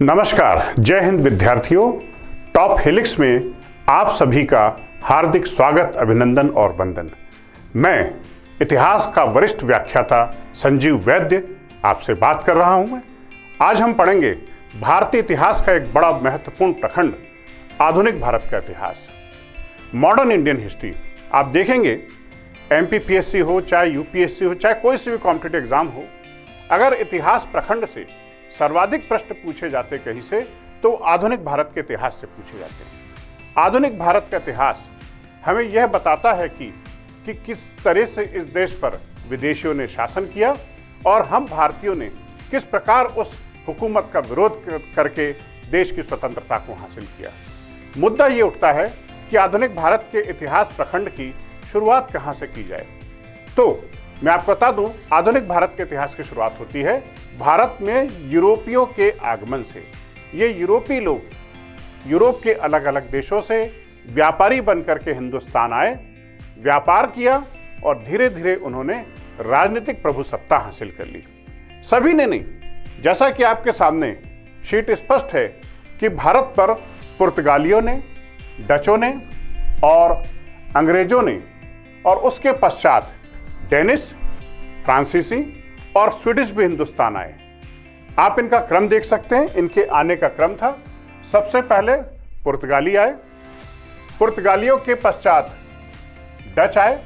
नमस्कार, जय हिंद विद्यार्थियों। टॉप हेलिक्स में आप सभी का हार्दिक स्वागत, अभिनंदन और वंदन। मैं इतिहास का वरिष्ठ व्याख्याता संजीव वैद्य आपसे बात कर रहा हूं। मैं आज हम पढ़ेंगे भारतीय इतिहास का एक बड़ा महत्वपूर्ण प्रखंड, आधुनिक भारत का इतिहास, मॉडर्न इंडियन हिस्ट्री। आप देखेंगे एमपीपीएससी हो, चाहे यूपीएससी हो, चाहे कोई सी भी कॉम्पिटिटिव एग्जाम हो, अगर इतिहास प्रखंड से सर्वाधिक प्रश्न पूछे जाते कहीं से तो आधुनिक भारत के इतिहास से पूछे जाते हैं। आधुनिक भारत का इतिहास हमें यह बताता है कि किस तरह से इस देश पर विदेशियों ने शासन किया और हम भारतीयों ने किस प्रकार उस हुकूमत का विरोध करके देश की स्वतंत्रता को हासिल किया। मुद्दा ये उठता है कि आधुनिक भारत के इतिहास प्रखंड की शुरुआत कहाँ से की जाए। तो मैं आपको बता दूं, आधुनिक भारत के इतिहास की शुरुआत होती है भारत में यूरोपियों के आगमन से। ये यूरोपीय लोग यूरोप के अलग अलग देशों से व्यापारी बनकर के हिंदुस्तान आए, व्यापार किया और धीरे धीरे उन्होंने राजनीतिक प्रभुसत्ता हासिल कर ली। सभी ने नहीं, जैसा कि आपके सामने शीट स्पष्ट है कि भारत पर पुर्तगालियों ने, डचों ने और अंग्रेजों ने और उसके पश्चात डेनिश, फ्रांसीसी और स्वीडिश भी हिंदुस्तान आए। आप इनका क्रम देख सकते हैं। इनके आने का क्रम था, सबसे पहले पुर्तगाली आए, पुर्तगालियों के पश्चात डच आए,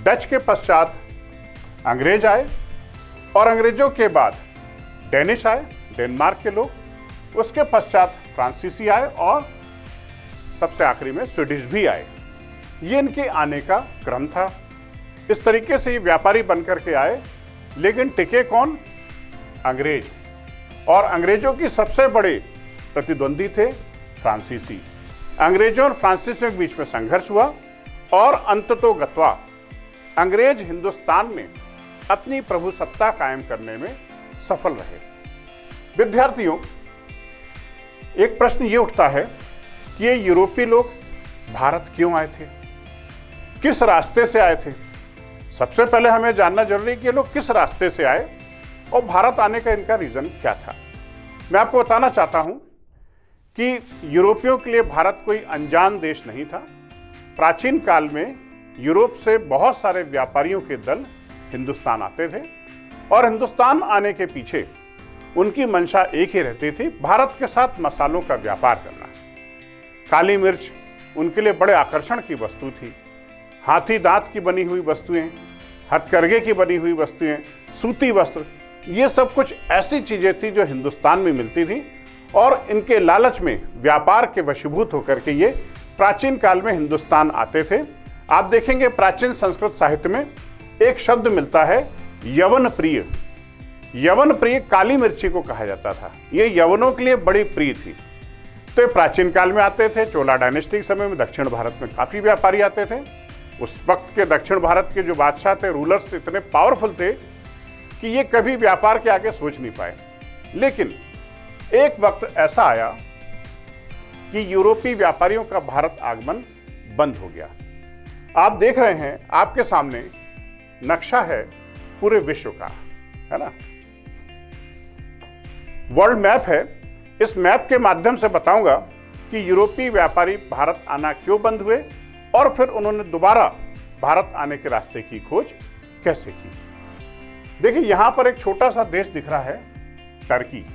डच के पश्चात अंग्रेज आए और अंग्रेजों के बाद डेनिश आए, डेनमार्क के लोग, उसके पश्चात फ्रांसीसी आए और सबसे आखिरी में स्वीडिश भी आए। ये इनके आने का क्रम था। इस तरीके से ये व्यापारी बनकर के आए, लेकिन टिके कौन? अंग्रेज। और अंग्रेजों की सबसे बड़े प्रतिद्वंदी थे फ्रांसीसी। अंग्रेजों और फ्रांसीसियों के बीच में संघर्ष हुआ और अंततोगत्वा अंग्रेज हिंदुस्तान में अपनी प्रभुसत्ता कायम करने में सफल रहे। विद्यार्थियों, एक प्रश्न ये उठता है कि ये यूरोपीय लोग भारत क्यों आए थे, किस रास्ते से आए थे। सबसे पहले हमें जानना जरूरी है कि ये लोग किस रास्ते से आए और भारत आने का इनका रीजन क्या था। मैं आपको बताना चाहता हूं कि यूरोपियों के लिए भारत कोई अनजान देश नहीं था। प्राचीन काल में यूरोप से बहुत सारे व्यापारियों के दल हिंदुस्तान आते थे और हिंदुस्तान आने के पीछे उनकी मंशा एक ही रहती थी, भारत के साथ मसालों का व्यापार करना। काली मिर्च उनके लिए बड़े आकर्षण की वस्तु थी। हाथी दांत की बनी हुई वस्तुएं, हथकरघे की बनी हुई वस्तुएं, सूती वस्त्र, ये सब कुछ ऐसी चीजें थी जो हिंदुस्तान में मिलती थी और इनके लालच में व्यापार के वशीभूत होकर के ये प्राचीन काल में हिंदुस्तान आते थे। आप देखेंगे प्राचीन संस्कृत साहित्य में एक शब्द मिलता है यवन प्रिय। यवन प्रिय काली मिर्ची को कहा जाता था। ये यवनों के लिए बड़ी प्रिय थी। तो ये प्राचीन काल में आते थे। चोला डायनेस्टी के समय में दक्षिण भारत में काफी व्यापारी आते थे। उस वक्त के दक्षिण भारत के जो बादशाह थे, रूलर्स इतने पावरफुल थे कि ये कभी व्यापार के आगे सोच नहीं पाए। लेकिन एक वक्त ऐसा आया कि यूरोपीय व्यापारियों का भारत आगमन बंद हो गया। आप देख रहे हैं, आपके सामने नक्शा है पूरे विश्व का, है ना, वर्ल्ड मैप है। इस मैप के माध्यम से बताऊंगा कि यूरोपीय व्यापारी भारत आना क्यों बंद हुए और फिर उन्होंने दोबारा भारत आने के रास्ते की खोज कैसे की। देखिए, यहां पर एक छोटा सा देश दिख रहा है, टर्की।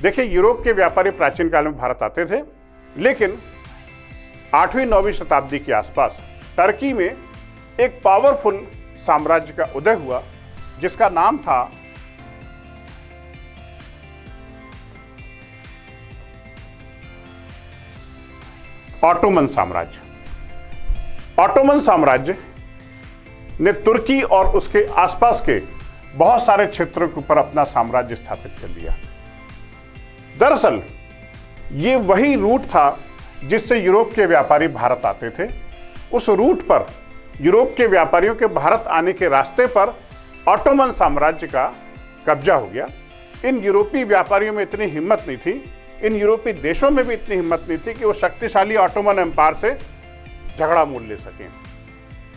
देखिए, यूरोप के व्यापारी प्राचीन काल में भारत आते थे, लेकिन 8वीं-9वीं शताब्दी के आसपास टर्की में एक पावरफुल साम्राज्य का उदय हुआ जिसका नाम था ऑटोमन साम्राज्य। ऑटोमन साम्राज्य ने तुर्की और उसके आसपास के बहुत सारे क्षेत्रों के ऊपर अपना साम्राज्य स्थापित कर लिया। दरअसल ये वही रूट था जिससे यूरोप के व्यापारी भारत आते थे। उस रूट पर यूरोप के व्यापारियों के भारत आने के रास्ते पर ऑटोमन साम्राज्य का कब्जा हो गया। इन यूरोपीय व्यापारियों में इतनी हिम्मत नहीं थी, इन यूरोपीय देशों में भी इतनी हिम्मत नहीं थी कि वो शक्तिशाली ऑटोमन एम्पायर से झगड़ा मोल ले सकें।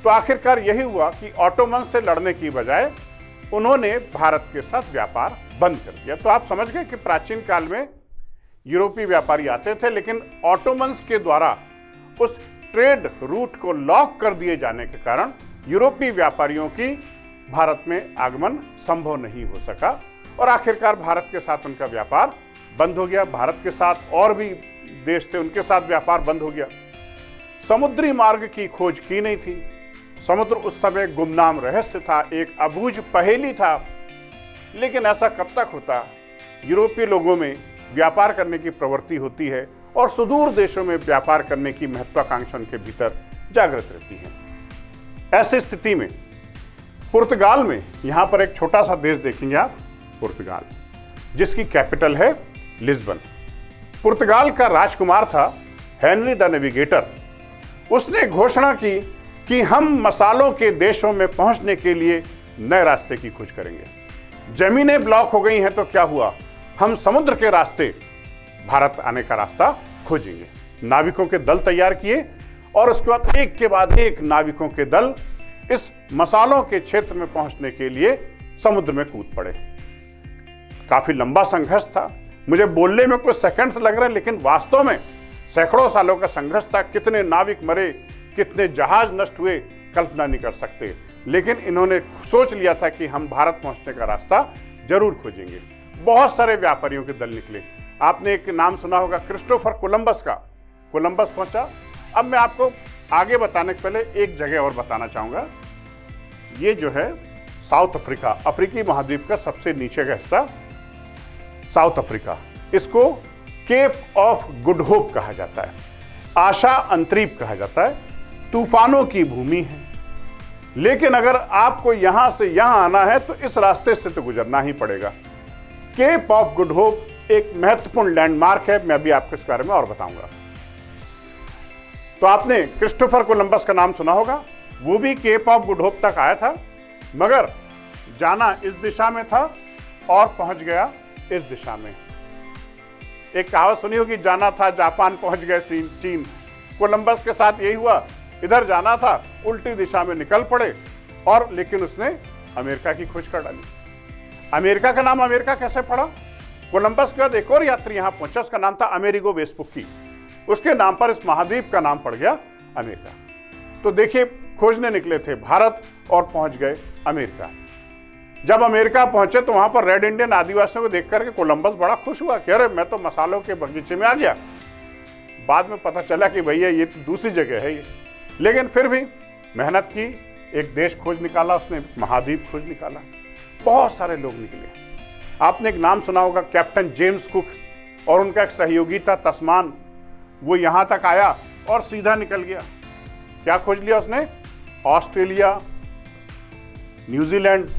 तो आखिरकार यही हुआ कि ऑटोमन से लड़ने की बजाय उन्होंने भारत के साथ व्यापार बंद कर दिया। तो आप समझ गए कि प्राचीन काल में यूरोपीय व्यापारी आते थे, लेकिन ऑटोमन्स के द्वारा उस ट्रेड रूट को लॉक कर दिए जाने के कारण यूरोपीय व्यापारियों की भारत में आगमन संभव नहीं हो सका और आखिरकार भारत के साथ उनका व्यापार बंद हो गया। भारत के साथ और भी देश थे, उनके साथ व्यापार बंद हो गया। समुद्री मार्ग की खोज की नहीं थी। समुद्र उस समय गुमनाम रहस्य था, एक अबूझ पहेली था। लेकिन ऐसा कब तक होता? यूरोपीय लोगों में व्यापार करने की प्रवृत्ति होती है और सुदूर देशों में व्यापार करने की महत्वाकांक्षा उनके भीतर जागृत रहती है। ऐसी स्थिति में पुर्तगाल में, यहां पर एक छोटा सा देश देखेंगे आप, पुर्तगाल, जिसकी कैपिटल है लिस्बन। पुर्तगाल का राजकुमार था हेनरी द नेविगेटर। उसने घोषणा की कि हम मसालों के देशों में पहुंचने के लिए नए रास्ते की खोज करेंगे। जमीनें ब्लॉक हो गई हैं तो क्या हुआ, हम समुद्र के रास्ते भारत आने का रास्ता खोजेंगे। नाविकों के दल तैयार किए और उसके बाद एक के बाद एक नाविकों के दल इस मसालों के क्षेत्र में पहुंचने के लिए समुद्र में कूद पड़े। काफी लंबा संघर्ष था। मुझे बोलने में कुछ सेकंड्स लग रहे हैं, लेकिन वास्तव में सैकड़ों सालों का संघर्ष था। कितने नाविक मरे, कितने जहाज नष्ट हुए, कल्पना नहीं कर सकते। लेकिन इन्होंने सोच लिया था कि हम भारत पहुंचने का रास्ता जरूर खोजेंगे। बहुत सारे व्यापारियों के दल निकले। आपने एक नाम सुना होगा क्रिस्टोफर कोलंबस का। कोलंबस पहुंचा। अब मैं आपको आगे बताने के पहले एक जगह और बताना चाहूंगा। ये जो है साउथ अफ्रीका, अफ्रीकी महाद्वीप का सबसे नीचे का हिस्सा साउथ अफ्रीका, इसको केप ऑफ गुड होप कहा जाता है, आशा अंतरीप कहा जाता है। तूफानों की भूमि है। लेकिन अगर आपको यहां से यहां आना है तो इस रास्ते से तो गुजरना ही पड़ेगा। केप ऑफ गुड होप एक महत्वपूर्ण लैंडमार्क है। मैं अभी आपको इस बारे में और बताऊंगा। तो आपने क्रिस्टोफर कोलंबस का नाम सुना होगा। वो भी केप ऑफ गुड होप तक आया था, मगर जाना इस दिशा में था और पहुंच गया इस दिशा में। एक कहावत सुनी होगी, जाना था जापान पहुंच गए चीन। कोलंबस के साथ यही हुआ। इधर जाना था, उल्टी दिशा में निकल पड़े और लेकिन उसने अमेरिका की खोज कर डाली। अमेरिका का नाम अमेरिका कैसे पड़ा? कोलंबस के बाद एक और यात्री यहां पहुंचा, उसका नाम था अमेरिगो वेस्पुक्की। उसके नाम पर इस महाद्वीप का नाम पड़ गया अमेरिका। तो देखिए, खोजने निकले थे भारत और पहुंच गए अमेरिका। जब अमेरिका पहुंचे तो वहां पर रेड इंडियन आदिवासियों को देख करके कोलंबस बड़ा खुश हुआ कि अरे मैं तो मसालों के बगीचे में आ गया। बाद में पता चला कि भैया ये तो दूसरी जगह है ये। लेकिन फिर भी मेहनत की, एक देश खोज निकाला उसने, महाद्वीप खोज निकाला। बहुत सारे लोग निकले। आपने एक नाम सुना होगा कैप्टन जेम्स कुक, और उनका एक सहयोगी था तस्मान। वो यहां तक आया और सीधा निकल गया। क्या खोज लिया उसने? Australia, New Zealand.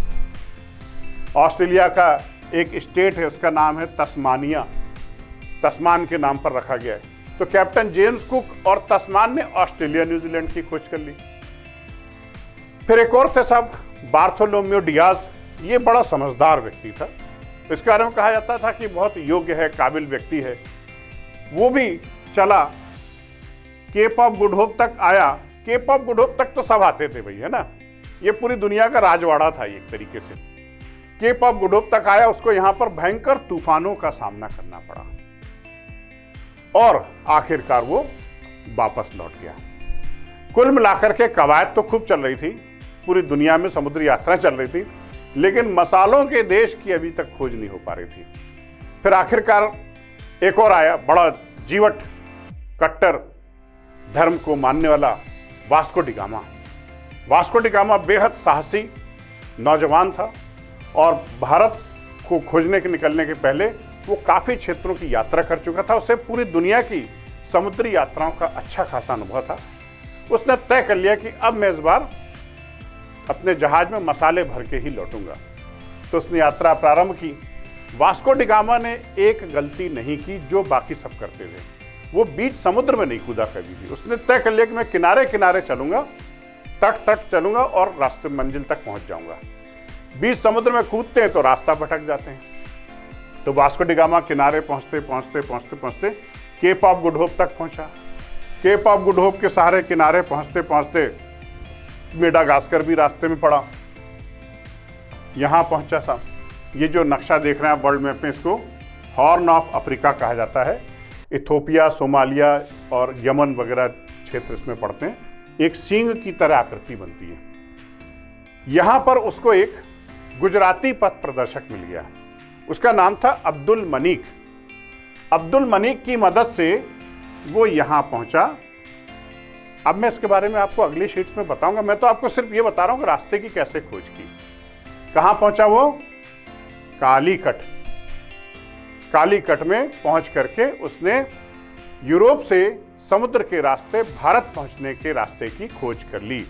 ऑस्ट्रेलिया का एक स्टेट है, उसका नाम है तस्मानिया, तस्मान के नाम पर रखा गया है। तो कैप्टन जेम्स कुक और तस्मान ने ऑस्ट्रेलिया न्यूजीलैंड की खोज कर ली। फिर एक और थे साहब, बार्थोलोम्यू डियाज। ये बड़ा समझदार व्यक्ति था। इसके बारे में कहा जाता था कि बहुत योग्य है, काबिल व्यक्ति है। वो भी चला, केप ऑफ गुड होप तक आया। केप ऑफ गुड होप तक तो सब आते थे भाई, है ना। ये पूरी दुनिया का राजवाड़ा था एक तरीके से। केप ऑफ गुड होप तक आया, उसको यहां पर भयंकर तूफानों का सामना करना पड़ा और आखिरकार वो वापस लौट गया। कुल मिलाकर के कवायद तो खूब चल रही थी, पूरी दुनिया में समुद्री यात्रा चल रही थी, लेकिन मसालों के देश की अभी तक खोज नहीं हो पा रही थी। फिर आखिरकार एक और आया, बड़ा जीवट, कट्टर धर्म को मानने वाला Vasco D gamma. Vasco D gamma बेहद साहसी नौजवान था और भारत को खोजने के निकलने के पहले वो काफ़ी क्षेत्रों की यात्रा कर चुका था। उसे पूरी दुनिया की समुद्री यात्राओं का अच्छा खासा अनुभव था। उसने तय कर लिया कि अब मैं इस बार अपने जहाज में मसाले भर के ही लौटूंगा। तो उसने यात्रा प्रारंभ की। वास्को डी गामा ने एक गलती नहीं की जो बाकी सब करते थे। वो बीच समुद्र में नहीं कूदा कभी भी। उसने तय कर लिया कि मैं किनारे किनारे चलूंगा, तट चलूंगा और रास्ते मंजिल तक पहुंच जाऊंगा। बीच समुद्र में कूदते हैं तो रास्ता भटक जाते हैं। तो वास्को डी गामा किनारे पहुंचते पहुंचते पहुंचते पहुंचते केप ऑफ गुड होप तक पहुंचा। केप ऑफ गुड होप के सहारे किनारे पहुंचते पहुंचते मेडागास्कर भी रास्ते में पड़ा। यहाँ पहुँचा सा। ये जो नक्शा देख रहे हैं आप वर्ल्ड मैप में, इसको हॉर्न ऑफ अफ्रीका कहा जाता है। इथोपिया, सोमालिया और यमन वगैरह क्षेत्र इसमें पड़ते हैं। एक सींग की तरह आकृति बनती है। यहाँ पर उसको एक गुजराती पथ प्रदर्शक मिल गया, उसका नाम था अब्दुल मनीक। अब्दुल मनीक की मदद से वो यहाँ पहुँचा। अब मैं इसके बारे में आपको अगली शीट्स में बताऊंगा, मैं तो आपको सिर्फ ये बता रहा हूँ कि रास्ते की कैसे खोज की। कहाँ पहुँचा वो? कालीकट। कालीकट में पहुँच करके उसने यूरोप से समुद्र के रास्ते भारत पहुँचने के रास्ते की खोज कर ली।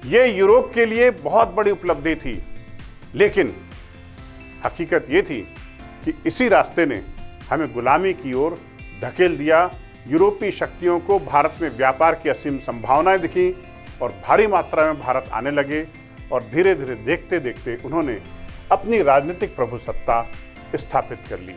ये यूरोप के लिए बहुत बड़ी उपलब्धि थी, लेकिन हकीकत ये थी कि इसी रास्ते ने हमें गुलामी की ओर धकेल दिया। यूरोपीय शक्तियों को भारत में व्यापार की असीम संभावनाएं दिखी और भारी मात्रा में भारत आने लगे, और धीरे धीरे देखते देखते उन्होंने अपनी राजनीतिक प्रभुसत्ता स्थापित कर ली।